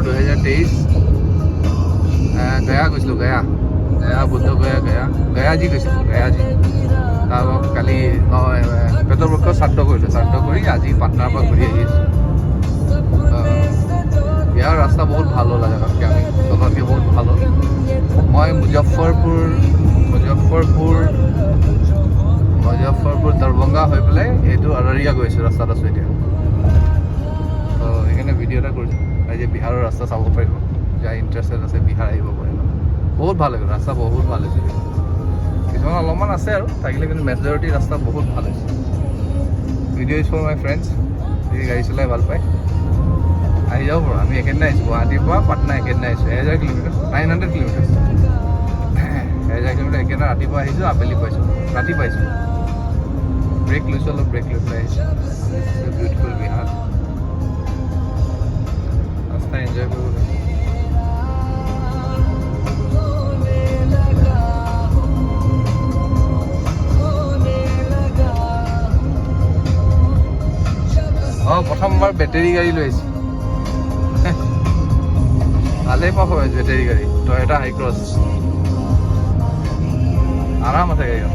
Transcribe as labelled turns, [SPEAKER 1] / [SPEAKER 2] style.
[SPEAKER 1] 2023 গয়া গৈছিলোঁ গয়া বুদ্ধ গয়াজি গৈছিলোঁ গয়াজি তাৰপৰা কালি পেটৰ পক্ষ শ্ৰাদ্ধ কৰি আজি পাটনাৰ পৰা ঘূৰি আহি আছোঁ ইয়াৰ ৰাস্তা বহুত ভাল হ'ল জেগাতকৈ আমি তলতকৈ বহুত ভাল হ'ল মই মুজফ্ফৰপুৰ দৰভংগা হৈ পেলাই এইটো আৰৰিয়া গৈছোঁ ৰাস্তাত আছোঁ এতিয়া তো সেইকাৰণে ভিডিঅ' এটা কৰিছোঁ আজি বিহাৰৰ ৰাস্তা চাব পাৰিব যাৰ ইণ্টাৰেষ্টেড আছে বিহাৰ আহিব পাৰিব বহুত ভাল হৈছে ৰাস্তা বহুত ভাল হৈছে কিছুমান অলপমান আছে আৰু থাকিলে কিন্তু মেজৰিটি ৰাস্তা বহুত ভাল হৈছে video' is for my friends যদি গাড়ী চলাই ভাল পায় আহি যাব পাৰোঁ আমি একেদিনাই আহিছোঁ গুৱাহাটীৰ পৰা পাটনা একেদিনাই আহিছোঁ 1000 কিলোমিটাৰ 900 কিলোমিটাৰ 1000 কিলোমিটাৰ একেদিনা ৰাতিপুৱা আহিছোঁ আবেলি পাইছোঁ ৰাতি পাইছোঁ ব্ৰেক লৈছোঁ অলপ ব্ৰেক লৈ পেলাই আহিছোঁ বিউটিফুল বিহাৰ ৰাস্তা এনজয় কৰিব প্ৰথমবাৰ বেটেৰী গাড়ী লৈ আহিছোঁ ভালেই পাৰফৰ্মেঞ্চ বেটেৰী গাড়ী টয়োটা হাইক্ৰছ আৰাম আছে গাড়ীখন